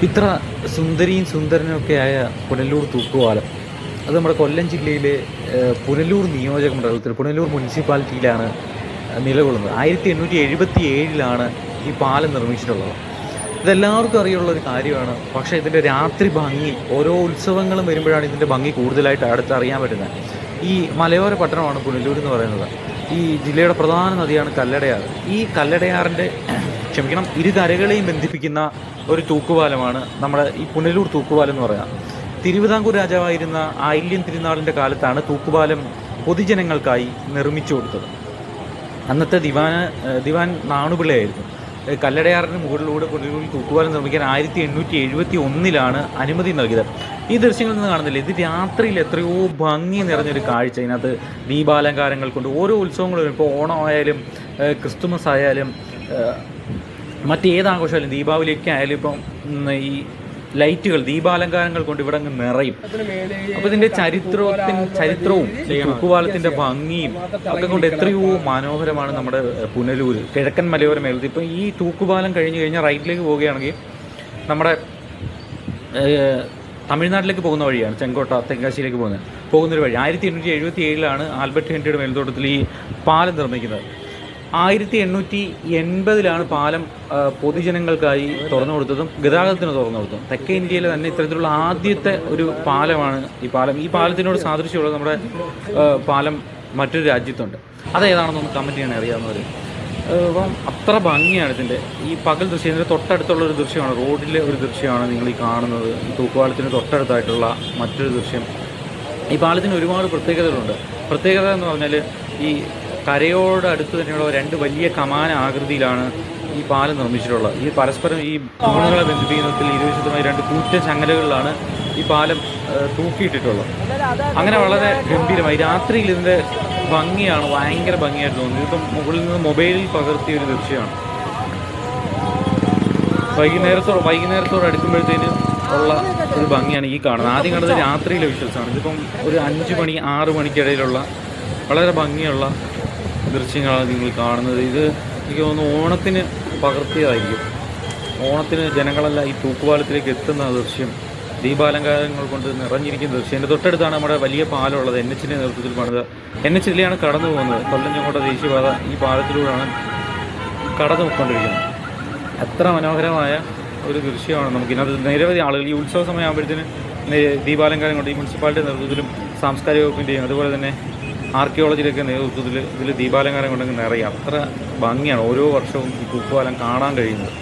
ഇത്ര സുന്ദരിയും സുന്ദരനൊക്കെയായ പുനലൂർ തൂക്കുപാലം അത് നമ്മുടെ കൊല്ലം ജില്ലയിലെ പുനലൂർ നിയോജക മണ്ഡലത്തിൽ പുനലൂർ മുനിസിപ്പാലിറ്റിയിലാണ് നിലകൊള്ളുന്നത്. 1877 ഈ പാലം നിർമ്മിച്ചിട്ടുള്ളത്. ഇതെല്ലാവർക്കും അറിയുള്ള ഒരു കാര്യമാണ്. പക്ഷേ ഇതിൻ്റെ രാത്രി ഭംഗി, ഓരോ ഉത്സവങ്ങളും വരുമ്പോഴാണ് ഇതിൻ്റെ ഭംഗി കൂടുതലായിട്ട് അടുത്തറിയാൻ പറ്റുന്നത്. ഈ മലയോര പട്ടണമാണ് പുനലൂർ എന്ന് പറയുന്നത്. ഈ ജില്ലയുടെ പ്രധാന നദിയാണ് കല്ലടയാർ. ഈ കല്ലടയാറിൻ്റെ ഇരു കരകളെയും ബന്ധിപ്പിക്കുന്ന ഒരു തൂക്കുപാലമാണ് നമ്മുടെ ഈ പുനലൂർ തൂക്കുപാലം എന്ന് പറയാം. തിരുവിതാംകൂർ രാജാവായിരുന്ന ആയില്യം തിരുനാളിൻ്റെ കാലത്താണ് തൂക്കുപാലം പൊതുജനങ്ങൾക്കായി നിർമ്മിച്ചു കൊടുത്തത്. അന്നത്തെ ദിവാൻ നാണുപിള്ളയായിരുന്നു കല്ലടയാറിന് മുകളിലൂടെ പുനലൂരിൽ തൂക്കുപാലം നിർമ്മിക്കാൻ 1871 അനുമതി നൽകിയത്. ഈ ദൃശ്യങ്ങളിൽ നിന്ന് കാണുന്നില്ല, ഇത് രാത്രിയിൽ എത്രയോ ഭംഗി നിറഞ്ഞൊരു കാഴ്ച. ഇതിനകത്ത് ദീപാലങ്കാരങ്ങൾ കൊണ്ട് ഓരോ ഉത്സവങ്ങളും, ഇപ്പോൾ ഓണമായാലും ക്രിസ്തുമസ് ആയാലും മറ്റേതാഘോഷമായാലും ദീപാവലിയൊക്കെ ആയാലും ഇപ്പം ഈ ലൈറ്റുകൾ, ദീപാലങ്കാരങ്ങൾ കൊണ്ട് ഇവിടെ അങ്ങ് നിറയും. അപ്പോൾ ഇതിൻ്റെ ചരിത്രവും തൂക്കുപാലത്തിൻ്റെ ഭംഗിയും ഒക്കെ കൊണ്ട് എത്രയോ മനോഹരമാണ് നമ്മുടെ പുനലൂർ കിഴക്കൻ മലയോര മേഖലയിൽ. ഇപ്പം ഈ തൂക്കുപാലം കഴിഞ്ഞ് കഴിഞ്ഞാൽ റൈറ്റിലേക്ക് പോവുകയാണെങ്കിൽ നമ്മുടെ തമിഴ്നാട്ടിലേക്ക് പോകുന്ന വഴിയാണ്, ചെങ്കോട്ട തെങ്കാശിയിലേക്ക് പോകുന്നൊരു വഴി. 1877 ആൽബർട്ട് ഹെൻറിയുടെ മേൽത്തോട്ടത്തിൽ ഈ പാലം നിർമ്മിക്കുന്നത്. 1880 പാലം പൊതുജനങ്ങൾക്കായി തുറന്നു കൊടുത്തതും ഗതാഗതത്തിന് തുറന്നു കൊടുത്തതും. തെക്കേ ഇന്ത്യയിലെ തന്നെ ഇത്തരത്തിലുള്ള ആദ്യത്തെ ഒരു പാലമാണ് ഈ പാലം. ഈ പാലത്തിനോട് സാദൃശ്യമുള്ള നമ്മുടെ പാലം മറ്റൊരു രാജ്യത്തുണ്ട്. അതേതാണെന്നൊന്ന് കമൻറ്റ് ചെയ്യാൻ അറിയാവുന്നവർ. അപ്പം അത്ര ഭംഗിയാണ് ഇതിൻ്റെ ഈ പകൽ ദൃശ്യം. ഇതിൻ്റെ തൊട്ടടുത്തുള്ളൊരു ദൃശ്യമാണ്, റോഡിലെ ഒരു ദൃശ്യമാണ് നിങ്ങൾ ഈ കാണുന്നത്. ഈ തൂക്കുപാലത്തിന് തൊട്ടടുത്തായിട്ടുള്ള മറ്റൊരു ദൃശ്യം. ഈ പാലത്തിന് ഒരുപാട് പ്രത്യേകതകളുണ്ട്. പ്രത്യേകത എന്ന് പറഞ്ഞാൽ ഈ കരയോട് അടുത്ത് തന്നെയുള്ള രണ്ട് വലിയ കമാന ആകൃതിയിലാണ് ഈ പാലം നിർമ്മിച്ചിട്ടുള്ളത്. ഈ പരസ്പരം ഈ തൂണുകളെ ബന്ധിപ്പിക്കുന്നതിൽ ഇരുവശത്തുമായി രണ്ട് കൂറ്റൻ ചങ്ങലകളിലാണ് ഈ പാലം തൂക്കിയിട്ടിട്ടുള്ളത്. അങ്ങനെ വളരെ ഗംഭീരമായി രാത്രിയിൽ ഇതിൻ്റെ ഭംഗിയാണ്, ഭയങ്കര ഭംഗിയായിട്ട് തോന്നുന്നത്. ഇതിപ്പം മുകളിൽ നിന്ന് മൊബൈലിൽ പകർത്തിയ ഒരു ദൃശ്യമാണ്. വൈകുന്നേരത്തോട് അടുക്കുമ്പോഴത്തേന് ഉള്ള ഒരു ഭംഗിയാണ് ഈ കാണുന്നത്. ആദ്യം കണ്ടത് രാത്രിയിലെ വിഷ്വൽസാണ്. ഇതിപ്പം ഒരു 5 മണി 6 മണിക്കിടയിലുള്ള വളരെ ഭംഗിയുള്ള ദൃശ്യങ്ങളാണ് നിങ്ങൾ കാണുന്നത്. ഇത് എനിക്ക് തോന്നുന്നു ഓണത്തിന് പകർത്തിയതായിരിക്കും. ഓണത്തിന് ജനങ്ങളെല്ലാം ഈ തൂക്കുപാലത്തിലേക്ക് എത്തുന്ന ദൃശ്യം, ദീപാലങ്കാരങ്ങൾ കൊണ്ട് നിറഞ്ഞിരിക്കുന്ന ദൃശ്യം. എൻ്റെ തൊട്ടടുത്താണ് നമ്മുടെ വലിയ പാലമുള്ളത്. NH നേതൃത്വത്തിൽ പണിത്. NH ഇതിലെയാണ് കടന്നു പോകുന്നത്. കൊല്ലം ചെങ്കോട്ട ദേശീയപാത ഈ പാലത്തിലൂടെയാണ് കടന്നു പോയിക്കൊണ്ടിരിക്കുന്നത്. എത്ര മനോഹരമായ ഒരു ദൃശ്യമാണ്. നമുക്ക് ഇതിനകത്ത് നിരവധി ആളുകൾ ഈ ഉത്സവ സമയമാകുമ്പോഴത്തേന് ദീപാലങ്കാരം കൊണ്ട് ഈ മുനിസിപ്പാലിറ്റി നേതൃത്വത്തിലും സാംസ്കാരിക വകുപ്പിൻ്റെയും അതുപോലെ തന്നെ ആർക്കിയോളജിയിലൊക്കെ നേതൃത്വത്തിൽ ഇതിൽ ദീപാലങ്കാരം കൊണ്ടങ്ങ് നിറയും. അത്ര ഭംഗിയാണ് ഓരോ വർഷവും ഈ തൂക്കുപാലം കാണാൻ കഴിയുന്നത്.